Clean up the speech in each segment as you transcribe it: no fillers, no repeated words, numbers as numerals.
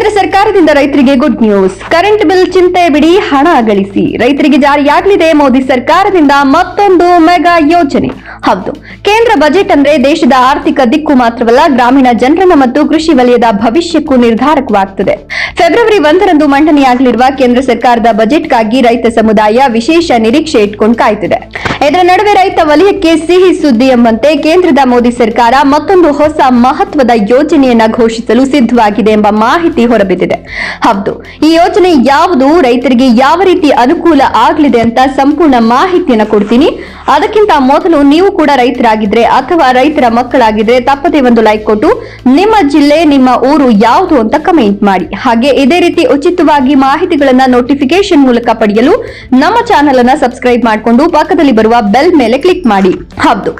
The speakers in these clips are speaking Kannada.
ಕೇಂದ್ರ ಸರ್ಕಾರದಿಂದ ರೈತರಿಗೆ ಗುಡ್ ನ್ಯೂಸ್. ಕರೆಂಟ್ ಬಿಲ್ ಚಿಂತೆ ಬಿಡಿ, ಹಣ ಗಳಿಸಿ. ರೈತರಿಗೆ ಜಾರಿಯಾಗಲಿದೆ ಮೋದಿ ಸರ್ಕಾರದಿಂದ ಮತ್ತೊಂದು ಮೆಗಾ ಯೋಜನೆ. ಹೌದು, ಕೇಂದ್ರ ಬಜೆಟ್ ಅಂದ್ರೆ ದೇಶದ ಆರ್ಥಿಕ ದಿಕ್ಕು ಮಾತ್ರವಲ್ಲ, ಗ್ರಾಮೀಣ ಜನರನ್ನ ಮತ್ತು ಕೃಷಿ ವಲಯದ ಭವಿಷ್ಯಕ್ಕೂ ನಿರ್ಧಾರಕವಾಗುತ್ತದೆ. ಫೆಬ್ರವರಿ 1ರಂದು ಮಂಡನೆಯಾಗಲಿರುವ ಕೇಂದ್ರ ಸರ್ಕಾರದ ಬಜೆಟ್ಗಾಗಿ ರೈತ ಸಮುದಾಯ ವಿಶೇಷ ನಿರೀಕ್ಷೆ ಇಟ್ಕೊಂಡು ಕಾಯ್ತಿದೆ. ಇದರ ನಡುವೆ ರೈತ ವಲಯಕ್ಕೆ ಸಿಹಿ ಸುದ್ದಿ ಎಂಬಂತೆ ಕೇಂದ್ರದ ಮೋದಿ ಸರ್ಕಾರ ಮತ್ತೊಂದು ಹೊಸ ಮಹತ್ವದ ಯೋಜನೆಯನ್ನ ಘೋಷಿಸಲು ಸಿದ್ಧವಾಗಿದೆ ಎಂಬ ಮಾಹಿತಿ ಹೊರಬಿದ್ದಿದೆ. ಹೌದು, ಈ ಯೋಜನೆ ಯಾವುದು, ರೈತರಿಗೆ ಯಾವ ರೀತಿ ಅನುಕೂಲ ಆಗಲಿದೆ ಅಂತ ಸಂಪೂರ್ಣ ಮಾಹಿತಿಯನ್ನ ಕೊಡ್ತೀನಿ. ಅದಕ್ಕಿಂತ ಮೊದಲು ನೀವು ಕೂಡ ರೈತರಾಗಿದ್ರೆ ಅಥವಾ ರೈತರ ಮಕ್ಕಳಾಗಿದ್ರೆ ತಪ್ಪದೇ ಒಂದು ಲೈಕ್ ಕೊಟ್ಟು ನಿಮ್ಮ ಜಿಲ್ಲೆ, ನಿಮ್ಮ ಊರು ಯಾವುದು ಅಂತ ಕಮೆಂಟ್ ಮಾಡಿ. ಹಾಗೆ ಇದೇ ರೀತಿ ಉಚಿತವಾಗಿ ಮಾಹಿತಿಗಳನ್ನ ನೋಟಿಫಿಕೇಶನ್ ಮೂಲಕ ಪಡೆಯಲು ನಮ್ಮ ಚಾನೆಲ್ ಅನ್ನ ಸಬ್ಸ್ಕ್ರೈಬ್ ಮಾಡಿಕೊಂಡು ಪಕ್ಕದಲ್ಲಿ ಬರುವ ಬೆಲ್ ಮೇಲೆ ಕ್ಲಿಕ್ ಮಾಡಿ. ಹೌದು,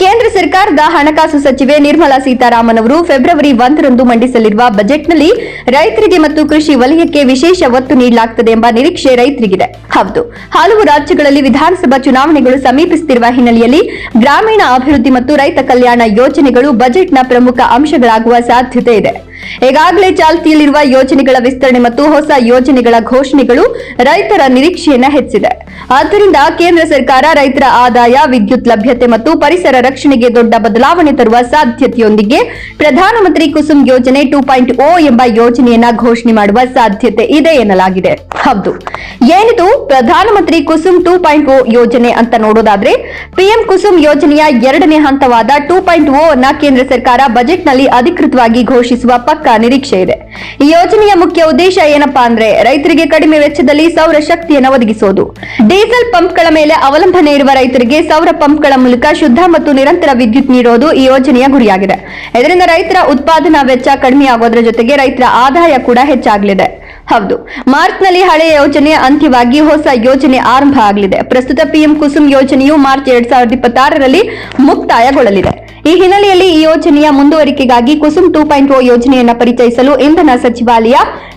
ಕೇಂದ್ರ ಸರ್ಕಾರದ ಹಣಕಾಸು ಸಚಿವೆ ನಿರ್ಮಲಾ ಸೀತಾರಾಮನ್ ಅವರು ಫೆಬ್ರವರಿ 1ರಂದು ಮಂಡಿಸಲಿರುವ ಬಜೆಟ್ನಲ್ಲಿ ರೈತರಿಗೆ ಮತ್ತು ಕೃಷಿ ವಲಯಕ್ಕೆ ವಿಶೇಷ ಒತ್ತು ನೀಡಲಾಗುತ್ತದೆ ಎಂಬ ನಿರೀಕ್ಷೆ ರೈತರಿಗಿದೆ. ಹೌದು, ಹಲವು ರಾಜ್ಯಗಳಲ್ಲಿ ವಿಧಾನಸಭಾ ಚುನಾವಣೆಗಳು ಸಮೀಪಿಸುತ್ತಿರುವ ಹಿನ್ನೆಲೆಯಲ್ಲಿ ಗ್ರಾಮೀಣ ಅಭಿವೃದ್ಧಿ ಮತ್ತು ರೈತ ಕಲ್ಯಾಣ ಯೋಜನೆಗಳು ಬಜೆಟ್ನ ಪ್ರಮುಖ ಅಂಶಗಳಾಗುವ ಸಾಧ್ಯತೆ ಇದೆ. ಈಗಾಗಲೇ ಚಾಲ್ತಿಯಲ್ಲಿರುವ ಯೋಜನೆಗಳ ವಿಸ್ತರಣೆ ಮತ್ತು ಹೊಸ ಯೋಜನೆಗಳ ಘೋಷಣೆಗಳು ರೈತರ ನಿರೀಕ್ಷೆಯನ್ನ ಹೆಚ್ಚಿದೆ. ಆದ್ದರಿಂದ ಕೇಂದ್ರ ಸರ್ಕಾರ ರೈತರ ಆದಾಯ, ವಿದ್ಯುತ್ ಲಭ್ಯತೆ ಮತ್ತು ಪರಿಸರ ರಕ್ಷಣೆಗೆ ದೊಡ್ಡ ಬದಲಾವಣೆ ತರುವ ಸಾಧ್ಯತೆಯೊಂದಿಗೆ ಪ್ರಧಾನಮಂತ್ರಿ ಕುಸುಮ್ ಯೋಜನೆ 2.0 ಎಂಬ ಯೋಜನೆಯನ್ನ ಘೋಷಣೆ ಮಾಡುವ ಸಾಧ್ಯತೆ ಇದೆ ಎನ್ನಲಾಗಿದೆ. ಹೌದು, ಏನಿದು ಪ್ರಧಾನಮಂತ್ರಿ ಕುಸುಮ್ 2.0 ಯೋಜನೆ ಅಂತ ನೋಡೋದಾದ್ರೆ, ಪಿಎಂ ಕುಸುಮ್ ಯೋಜನೆಯ 2ನೇ ಹಂತವಾದ 2.0 ಅನ್ನ ಕೇಂದ್ರ ಸರ್ಕಾರ ಬಜೆಟ್ನಲ್ಲಿ ಅಧಿಕೃತವಾಗಿ ಘೋಷಿಸುವ ಪಕ್ಕಾ ನಿರೀಕ್ಷೆ ಇದೆ. ಈ ಯೋಜನೆಯ ಮುಖ್ಯ ಉದ್ದೇಶ ಏನಪ್ಪಾ ಅಂದ್ರೆ, ರೈತರಿಗೆ ಕಡಿಮೆ ವೆಚ್ಚದಲ್ಲಿ ಸೌರ ಶಕ್ತಿಯನ್ನು ಒದಗಿಸುವುದು. ಡೀಸೆಲ್ ಪಂಪ್ಗಳ ಮೇಲೆ ಅವಲಂಬನೆ ಇರುವ ರೈತರಿಗೆ ಸೌರ ಪಂಪ್ಗಳ ಮೂಲಕ ಶುದ್ಧ ಮತ್ತು ನಿರಂತರ ವಿದ್ಯುತ್ ನೀಡುವುದು ಈ ಯೋಜನೆಯ ಗುರಿಯಾಗಿದೆ. ಇದರಿಂದ ರೈತರ ಉತ್ಪಾದನಾ ವೆಚ್ಚ ಕಡಿಮೆಯಾಗೋದ್ರ ಜೊತೆಗೆ ರೈತರ ಆದಾಯ ಕೂಡ ಹೆಚ್ಚಾಗಲಿದೆ. ಹೌದು, ಮಾರ್ಚ್ನಲ್ಲಿ ಹಳೆಯ ಯೋಜನೆ ಅಂತ್ಯವಾಗಿ ಹೊಸ ಯೋಜನೆ ಆರಂಭ ಆಗಲಿದೆ. ಪ್ರಸ್ತುತ ಪಿಎಂ ಕುಸುಮ್ ಯೋಜನೆಯು ಮಾರ್ಚ್ 2026ರಲ್ಲಿ ಮುಕ್ತಾಯಗೊಳ್ಳಲಿದೆ. ಈ ಹಿನ್ನೆಲೆಯಲ್ಲಿ ಈ ಯೋಜನೆಯ ಮುಂದುವರಿಕೆಗಾಗಿ ಕುಸುಮ್ 2.0 ಯೋಜನೆಯನ್ನ ಪರಿಚಯಿಸಲು ಇಂಧನ ಸಚಿವಾಲಯ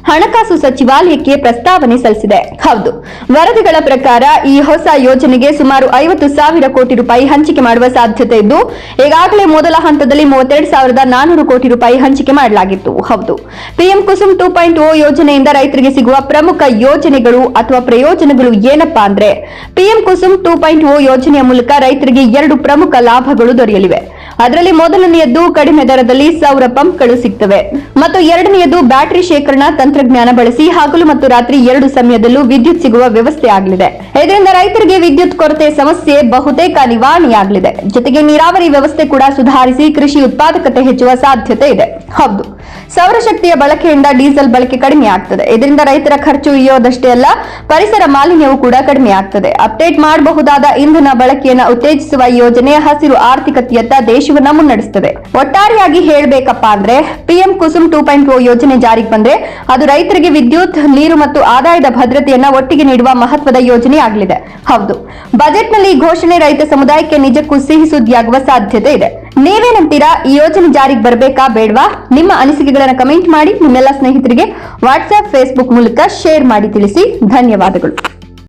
ಹಣಕಾಸು ಸಚಿವಾಲಯಕ್ಕೆ ಪ್ರಸ್ತಾವನೆ ಸಲ್ಲಿಸಿದೆ. ಹೌದು, ವರದಿಗಳ ಪ್ರಕಾರ ಈ ಹೊಸ ಯೋಜನೆಗೆ ಸುಮಾರು 50,000 ಕೋಟಿ ರೂಪಾಯಿ ಹಂಚಿಕೆ ಮಾಡುವ ಸಾಧ್ಯತೆ ಇದ್ದು, ಈಗಾಗಲೇ ಮೊದಲ ಹಂತದಲ್ಲಿ 32,400 ಕೋಟಿ ರೂಪಾಯಿ ಹಂಚಿಕೆ ಮಾಡಲಾಗಿತ್ತು. ಹೌದು, ಪಿಎಂ ಕುಸುಮ್ 2.0 ಯೋಜನೆಯಿಂದ ರೈತರಿಗೆ ಸಿಗುವ ಪ್ರಮುಖ ಯೋಜನೆಗಳು ಅಥವಾ ಪ್ರಯೋಜನಗಳು ಏನಪ್ಪಾ ಅಂದ್ರೆ, ಪಿಎಂ ಕುಸುಮ್ 2.0 ಯೋಜನೆಯ ಮೂಲಕ ರೈತರಿಗೆ 2 ಪ್ರಮುಖ ಲಾಭಗಳು ದೊರೆಯಲಿವೆ. ಅದರಲ್ಲಿ ಮೊದಲನೆಯದ್ದು ಕಡಿಮೆ ದರದಲ್ಲಿ ಸೌರ ಪಂಪ್ಗಳು ಸಿಗ್ತವೆ ಮತ್ತು ಎರಡನೆಯದು ಬ್ಯಾಟರಿ ಶೇಖರಣಾ ತಂತ್ರಜ್ಞಾನ ಬಳಸಿ ಹಗಲು ಮತ್ತು ರಾತ್ರಿ 2 ಸಮಯದಲ್ಲೂ ವಿದ್ಯುತ್ ಸಿಗುವ ವ್ಯವಸ್ಥೆ ಆಗಲಿದೆ. ಇದರಿಂದ ರೈತರಿಗೆ ವಿದ್ಯುತ್ ಕೊರತೆ ಸಮಸ್ಯೆ ಬಹುತೇಕ ನಿವಾರಣೆಯಾಗಲಿದೆ. ಜೊತೆಗೆ ನೀರಾವರಿ ವ್ಯವಸ್ಥೆ ಕೂಡ ಸುಧಾರಿಸಿ ಕೃಷಿ ಉತ್ಪಾದಕತೆ ಹೆಚ್ಚುವ ಸಾಧ್ಯತೆ ಇದೆ. ಹೌದು, ಸೌರಶಕ್ತಿಯ ಬಳಕೆಯಿಂದ ಡೀಸೆಲ್ ಬಳಕೆ ಕಡಿಮೆ ಆಗ್ತದೆ. ಇದರಿಂದ ರೈತರ ಖರ್ಚು ಇಳಿಯೋದಷ್ಟೇ ಅಲ್ಲ, ಪರಿಸರ ಮಾಲಿನ್ಯವೂ ಕೂಡ ಕಡಿಮೆ ಆಗ್ತದೆ. ಅಪ್ಡೇಟ್ ಮಾಡಬಹುದಾದ ಇಂಧನ ಬಳಕೆಯನ್ನು ಉತ್ತೇಜಿಸುವ ಯೋಜನೆ ಹಸಿರು ಆರ್ಥಿಕತೆಯತ್ತ ದೇಶವನ್ನ ಮುನ್ನಡೆಸುತ್ತದೆ. ಒಟ್ಟಾರೆಯಾಗಿ ಹೇಳಬೇಕಪ್ಪ ಅಂದ್ರೆ, ಪಿಎಂ ಕುಸುಮ್ 2.0 ಯೋಜನೆ ಜಾರಿಗೆ ಬಂದ್ರೆ ಅದು ರೈತರಿಗೆ ವಿದ್ಯುತ್, ನೀರು ಮತ್ತು ಆದಾಯದ ಭದ್ರತೆಯನ್ನ ಒಟ್ಟಿಗೆ ನೀಡುವ ಮಹತ್ವದ ಯೋಜನೆ ಆಗಲಿದೆ. ಹೌದು, ಬಜೆಟ್ನಲ್ಲಿ ಈ ಘೋಷಣೆ ರೈತ ಸಮುದಾಯಕ್ಕೆ ನಿಜಕ್ಕೂ ಸಿಹಿ ಸುದ್ದಿಯಾಗುವ ಸಾಧ್ಯತೆ ಇದೆ. ನೀವೇನಂತೀರಾ? ಈ ಯೋಜನೆ ಜಾರಿಗೆ ಬರಬೇಕಾ ಬೇಡವಾ? ನಿಮ್ಮ ಅನಿಸಿಕೆಗಳನ್ನು ಕಮೆಂಟ್ ಮಾಡಿ. ನಿಮ್ಮೆಲ್ಲ ಸ್ನೇಹಿತರಿಗೆ ವಾಟ್ಸ್ಆಪ್, ಫೇಸ್ಬುಕ್ ಮೂಲಕ ಶೇರ್ ಮಾಡಿ ತಿಳಿಸಿ. ಧನ್ಯವಾದಗಳು.